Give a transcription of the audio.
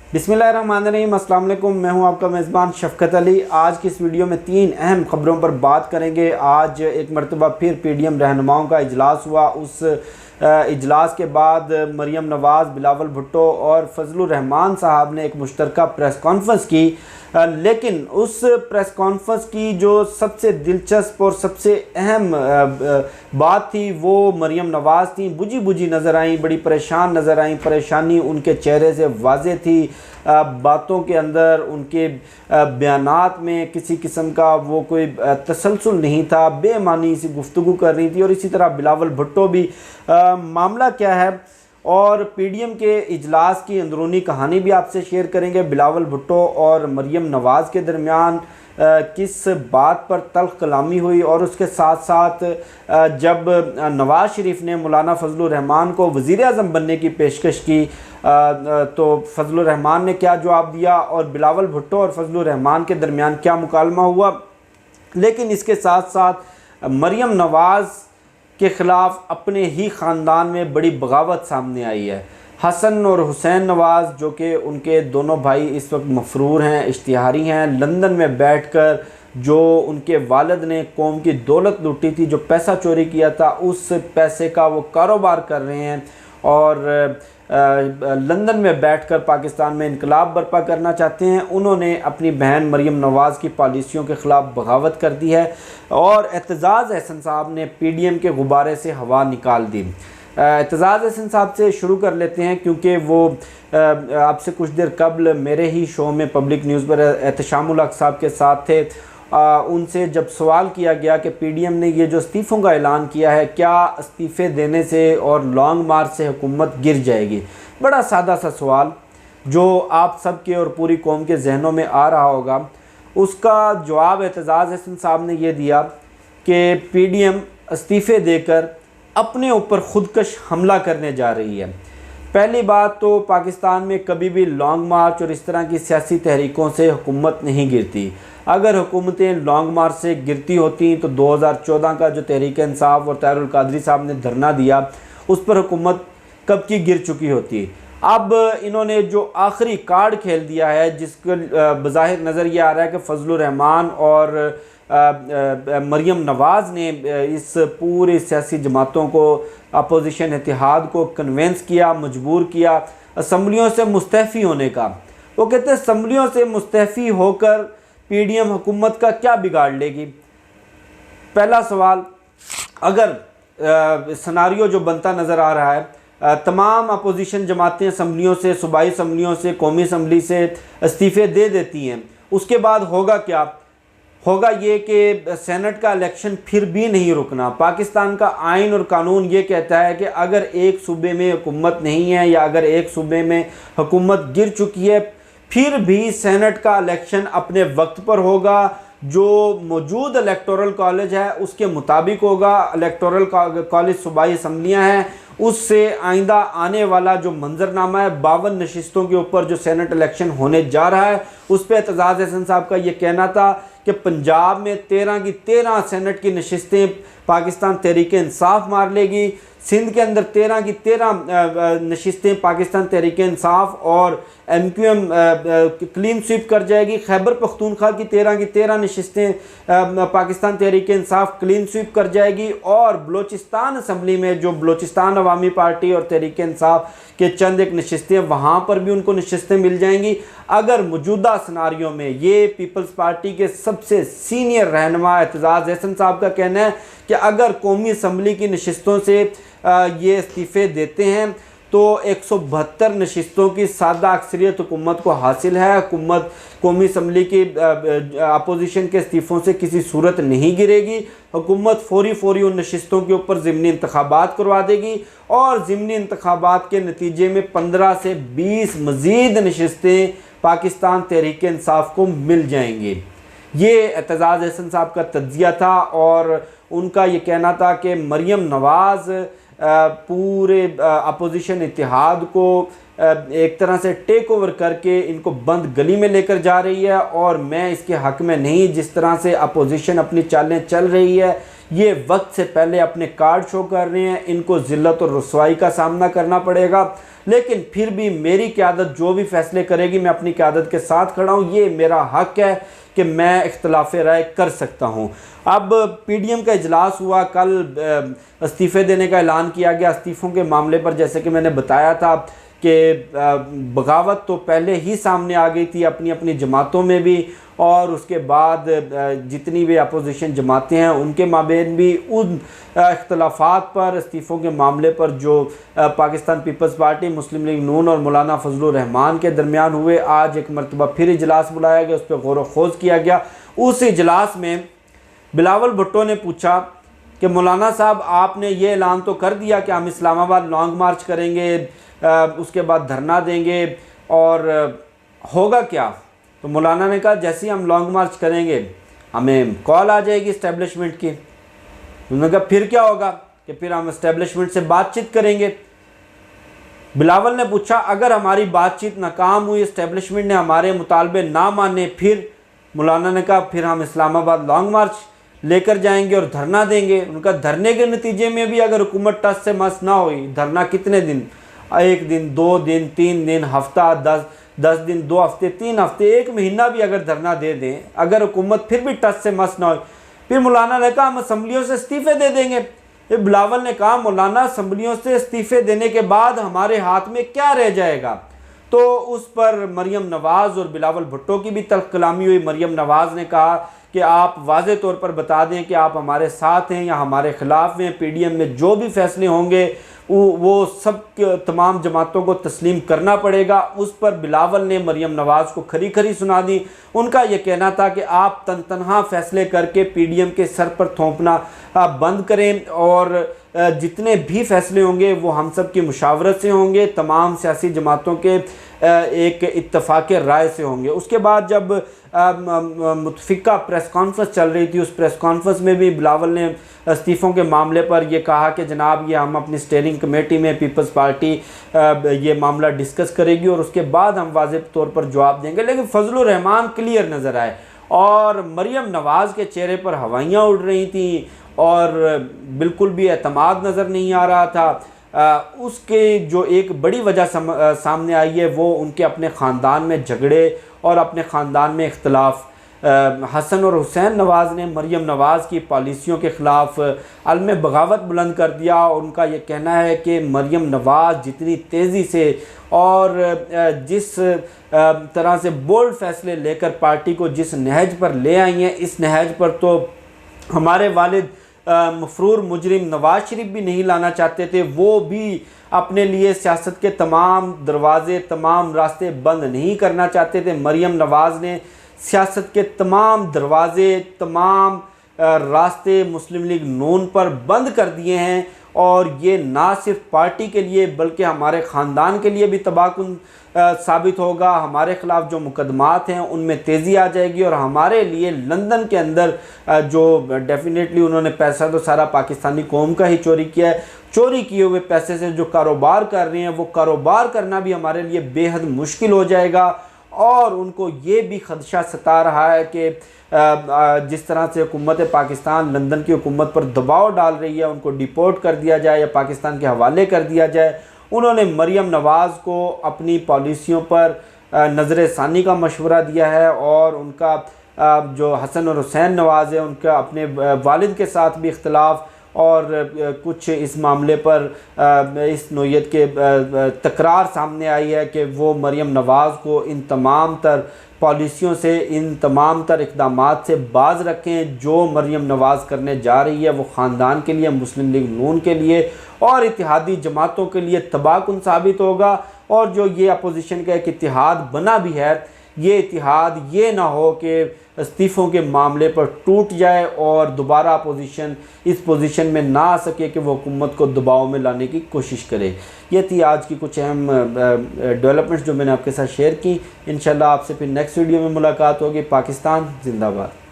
बिस्मिल्लाहिर्रहमानिर्रहीम, अस्सलाम वालेकुम। मैं हूं आपका मेज़बान शफ़क़त अली। आज की इस वीडियो में 3 अहम ख़बरों पर बात करेंगे। आज एक मरतबा फिर PDM रहनुमाओं का इजलास हुआ। उस इजलास के बाद मरियम नवाज़, बिलावल भुट्टो और फजलुर रहमान साहब ने एक मुश्तरका प्रेस कॉन्फ्रेंस की। लेकिन उस प्रेस कॉन्फ्रेंस की जो सबसे दिलचस्प और सबसे अहम बात थी वो मरियम नवाज़ थी। बुझी बुझी नज़र आई, बड़ी परेशान नज़र आई। परेशानी उनके चेहरे से वाज़े थी। बातों के अंदर, उनके बयानात में किसी किस्म का वो कोई तसलसल नहीं था। बेमानी सी गुफ्तगू कर रही थी। और इसी तरह बिलावल भुट्टो भी। मामला क्या है और PDM के इजलास की अंदरूनी कहानी भी आपसे शेयर करेंगे। बिलावल भुट्टो और मरियम नवाज़ के दरमियान किस बात पर तल्ख कलामी हुई, और उसके साथ साथ जब नवाज़ शरीफ ने मौलाना फजलुर रहमान को वज़ीर आज़म बनने की पेशकश की तो फजलुर रहमान ने क्या जवाब दिया, और बिलावल भुट्टो और फजलुर रहमान के दरमियान क्या मुकालमा हुआ। लेकिन इसके साथ साथ मरियम नवाज़ के ख़िलाफ़ अपने ही ख़ानदान में बड़ी बगावत सामने आई है। हसन और हुसैन नवाज़, जो कि उनके दोनों भाई इस वक्त मफरूर हैं, इश्तिहारी हैं, लंदन में बैठकर जो उनके वालिद ने कौम की दौलत लूटी थी, जो पैसा चोरी किया था, उस पैसे का वो कारोबार कर रहे हैं और लंदन में बैठकर पाकिस्तान में इनकलाब बर्पा करना चाहते हैं। उन्होंने अपनी बहन मरियम नवाज़ की पॉलिसियों के ख़िलाफ़ बगावत कर दी है और एतजाज़ अहसन साहब ने PDM के गुब्बारे से हवा निकाल दी। एतजाज़ अहसन साहब से शुरू कर लेते हैं, क्योंकि वो आपसे कुछ देर कबल मेरे ही शो में पब्लिक न्यूज़ पर एहतशामुल हक साहब के साथ थे। उनसे जब सवाल किया गया कि PDM ने ये जो इस्तीफ़ों का ऐलान किया है, क्या इस्तीफ़े देने से और लॉन्ग मार्च से हुकूमत गिर जाएगी। बड़ा सादा सा सवाल जो आप सब के और पूरी कौम के जहनों में आ रहा होगा। उसका जवाब एतजाज़ अहसन साहब ने ये दिया कि PDM इस्तीफ़े देकर अपने ऊपर ख़ुदकश हमला करने जा रही है। पहली बात तो पाकिस्तान में कभी भी लॉन्ग मार्च और इस तरह की सियासी तहरीकों से हुकूमत नहीं गिरती। अगर हुकूमतें लॉन्ग मार्च से गिरती होती तो 2014 का जो तहरीक इंसाफ और ताहिरुल कादरी साहब ने धरना दिया, उस पर हुकूमत कब की गिर चुकी होती। अब इन्होंने जो आखिरी कार्ड खेल दिया है, जिसको बज़ाहिर नज़र ये आ रहा है कि फजलुर रहमान और मरियम नवाज़ ने इस पूरे सियासी जमातों को, अपोजिशन इत्तेहाद को कन्वेंस किया, मजबूर किया असम्बलियों से मुस्तफ़ी होने का। वो कहते हैं असम्बलियों से मुस्तफ़ी होकर PDM हुकूमत का क्या बिगाड़ लेगी। पहला सवाल, अगर सिनारियो जो बनता नज़र आ रहा है, तमाम अपोजिशन जमातें असम्बलियों से, सूबाई असम्बलियों से, कौमी असम्बली से इस्तीफ़े दे देती हैं, उसके बाद होगा क्या? होगा ये कि सेनेट का इलेक्शन फिर भी नहीं रुकना। पाकिस्तान का आइन और कानून ये कहता है कि अगर एक सूबे में हुकूमत नहीं है या अगर एक सूबे में हुकूमत गिर चुकी है, फिर भी सेनेट का इलेक्शन अपने वक्त पर होगा। जो मौजूद इलेक्टोरल कॉलेज है उसके मुताबिक होगा। इलेक्टोरल कॉलेज सूबाई असम्बलियाँ हैं, उससे आइंदा आने वाला जो मंजरनामा है 52 नशिस्तों के ऊपर जो सेनेट इलेक्शन होने जा रहा है, उस पर एतजाज़ अहसन साहब का ये कहना था कि पंजाब में 13 की 13 सेनेट की नशिस्तें पाकिस्तान तहरीक इंसाफ मार लेगी। सिंध के अंदर 13 की 13 नशिस्तें पाकिस्तान तहरीक इंसाफ और MQM क्लीन स्वीप कर जाएगी। खैबर पख्तूनख्वा की 13 नशिस्तें पाकिस्तान तहरीक इंसाफ क्लीन स्वीप कर जाएगी। और बलोचिस्तान असम्बली में जो बलोचिस्तान अवामी पार्टी और तहरीक इंसाफ के चंद एक नशिस्तें, वहाँ पर भी उनको नशिस्तें मिल जाएंगी। अगर मौजूदा सिनारियों में, ये पीपल्स पार्टी के सबसे सीनियर रहनुमा एतजाज़ अहसन साहब का कहना है कि अगर कौमी असम्बली की नशिस्तों से ये इस्तीफ़े देते हैं तो 172 नशिस्तों की सादा अक्सरियत हुकूमत को हासिल है। हुकूमत कौमी असम्बली की अपोजिशन के इस्तीफ़ों से किसी सूरत नहीं गिरेगी। हुकूमत फौरी उन नशिस्तों के ऊपर ज़िमनी इंतखाबात करवा देगी और ज़िमनी इंतखाबात के नतीजे में 15 से 20 मज़ीद नशिस्तें पाकिस्तान तहरीक इंसाफ को मिल जाएंगी। ये एतजाज़ अहसन साहब का तज्ज़िया था और उनका ये कहना था कि मरियम नवाज़ पूरे अपोजिशन इत्तेहाद को एक तरह से टेक ओवर करके इनको बंद गली में लेकर जा रही है और मैं इसके हक़ में नहीं। जिस तरह से अपोजिशन अपनी चालें चल रही है, ये वक्त से पहले अपने कार्ड शो कर रहे हैं, इनको ज़िल्लत और रुसवाई का सामना करना पड़ेगा। लेकिन फिर भी मेरी क़यादत जो भी फैसले करेगी, मैं अपनी क़यादत के साथ खड़ा हूँ। ये मेरा हक है कि मैं इख्तलाफ राय कर सकता हूँ। अब पीडीएम का इजलास हुआ, कल इस्तीफ़े देने का ऐलान किया गया। इस्तीफ़ों के मामले पर जैसे कि मैंने बताया था कि बगावत तो पहले ही सामने आ गई थी अपनी अपनी जमातों में भी, और उसके बाद जितनी भी अपोजिशन जमातें हैं उनके माबेन भी उन इख्तलाफात पर, इस्तीफ़ों के मामले पर जो पाकिस्तान पीपल्स पार्टी, मुस्लिम लीग नून और मौलाना फजलुर रहमान के दरमियान हुए। आज एक मरतबा फिर इजलास बुलाया गया, उस पर गौर व खोज किया गया। उस इजलास में बिलावल भुट्टो ने पूछा कि मौलाना साहब, आपने ये ऐलान तो कर दिया कि हम इस्लामाबाद लॉन्ग मार्च करेंगे, उसके बाद धरना देंगे, और होगा क्या? तो मौलाना ने कहा जैसे ही हम लॉन्ग मार्च करेंगे हमें कॉल आ जाएगी इस्टेब्लिशमेंट की। उन्होंने कहा फिर क्या होगा? कि फिर हम इस्टेब्लिशमेंट से बातचीत करेंगे। बिलावल ने पूछा अगर हमारी बातचीत नाकाम हुई, इस्टेब्लिशमेंट ने हमारे मुतालबे ना माने, फिर? मौलाना ने कहा फिर हम इस्लामाबाद लॉन्ग मार्च लेकर जाएंगे और धरना देंगे। उनका धरने के नतीजे में भी अगर हुकूमत टस से मस ना हुई, धरना कितने दिन? 1 दिन, 2 दिन, 3 दिन, हफ्ता, 10 दिन, 2 हफ्ते, 3 हफ्ते, 1 महीना भी अगर धरना दे दें, अगर हुकूमत फिर भी टच से मस ना हो, फिर मौलाना ने कहा हम असम्बलियों से इस्तीफ़े दे देंगे। फिर बिलावल ने कहा मौलाना असम्बलियों से इस्तीफ़े देने के बाद हमारे हाथ में क्या रह जाएगा? तो उस पर मरियम नवाज़ और बिलावल भुट्टो की भी तल्ख़ कलामी हुई। मरियम नवाज़ ने कहा कि आप वाज़े तौर पर बता दें कि आप हमारे साथ हैं या हमारे ख़िलाफ़ हैं। पीडीएम में जो भी फैसले होंगे वो सब तमाम जमातों को तस्लीम करना पड़ेगा। उस पर बिलावल ने मरियम नवाज़ को खरी खरी सुना दी। उनका यह कहना था कि आप तनहा फैसले करके पीडीएम के सर पर थोपना बंद करें, और जितने भी फैसले होंगे वो हम सब की मुशावरत से होंगे, तमाम सियासी जमातों के एक इत्तफाक़ राय से होंगे। उसके बाद जब मुतफ़िका प्रेस कॉन्फ्रेंस चल रही थी, उस प्रेस कॉन्फ्रेंस में भी बिलावल ने इस्तीफ़ों के मामले पर यह कहा कि जनाब ये हम अपनी स्टीयरिंग कमेटी में पीपल्स पार्टी ये मामला डिस्कस करेगी और उसके बाद हम वाज़ेह तौर पर जवाब देंगे। लेकिन फजलुर रहमान क्लियर नज़र आए और मरियम नवाज़ के चेहरे पर हवाइयाँ उड़ रही थीं और बिल्कुल भी एतमाद नज़र नहीं आ रहा था। उसके जो एक बड़ी वजह सामने आई है वो उनके अपने ख़ानदान में झगड़े और अपने ख़ानदान में इख्तलाफ। हसन और हुसैन नवाज़ ने मरियम नवाज़ की पॉलिसियों के ख़िलाफ़ अलम बगावत बुलंद कर दिया। उनका ये कहना है कि मरियम नवाज़ जितनी तेज़ी से और जिस तरह से बोल्ड फैसले लेकर पार्टी को जिस नहज पर ले आई हैं, इस नहज पर तो हमारे वालिद मफरूर मुजरिम नवाज शरीफ भी नहीं लाना चाहते थे। वो भी अपने लिए सियासत के तमाम दरवाज़े, तमाम रास्ते बंद नहीं करना चाहते थे। मरियम नवाज़ ने सियासत के तमाम दरवाज़े, तमाम रास्ते मुस्लिम लीग नून पर बंद कर दिए हैं, और ये ना सिर्फ पार्टी के लिए बल्कि हमारे ख़ानदान के लिए भी तबाहकुन साबित होगा। हमारे ख़िलाफ़ जो मुकदमात हैं उनमें तेज़ी आ जाएगी, और हमारे लिए लंदन के अंदर जो डेफिनेटली उन्होंने पैसा तो सारा पाकिस्तानी कौम का ही चोरी किया है, चोरी किए हुए पैसे से जो कारोबार कर रहे हैं वो कारोबार करना भी हमारे लिए बेहद मुश्किल हो जाएगा। और उनको ये भी खदशा सता रहा है कि जिस तरह से हुकूमत पाकिस्तान लंदन की हुकूमत पर दबाव डाल रही है, उनको डिपोर्ट कर दिया जाए या पाकिस्तान के हवाले कर दिया जाए। उन्होंने मरियम नवाज़ को अपनी पॉलिसियों पर नज़र सानी का मशवरा दिया है, और उनका जो हसन और हुसैन नवाज़ है उनका अपने वालिद के साथ भी इख्तलाफ और कुछ इस मामले पर इस नोयत के तकरार सामने आई है कि वो मरियम नवाज़ को इन तमाम तर पॉलिसियों से, इन तमाम तर इक़दामात से बाज रखें जो मरियम नवाज़ करने जा रही है। वो ख़ानदान के लिए, मुस्लिम लीग नून के लिए और इत्तेहादी जमातों के लिए तबाहकुन साबित होगा। और जो ये अपोजिशन का एक इत्तेहाद बना भी है, ये इत्तेहाद ये ना हो कि इस्तीफ़ों के मामले पर टूट जाए और दोबारा अपोजिशन इस पोजीशन में ना आ सके कि वो हुकूमत को दबाव में लाने की कोशिश करे। ये थी आज की कुछ अहम डेवलपमेंट्स जो मैंने आपके साथ शेयर की। इंशाल्लाह आपसे फिर नेक्स्ट वीडियो में मुलाकात होगी। पाकिस्तान जिंदाबाद।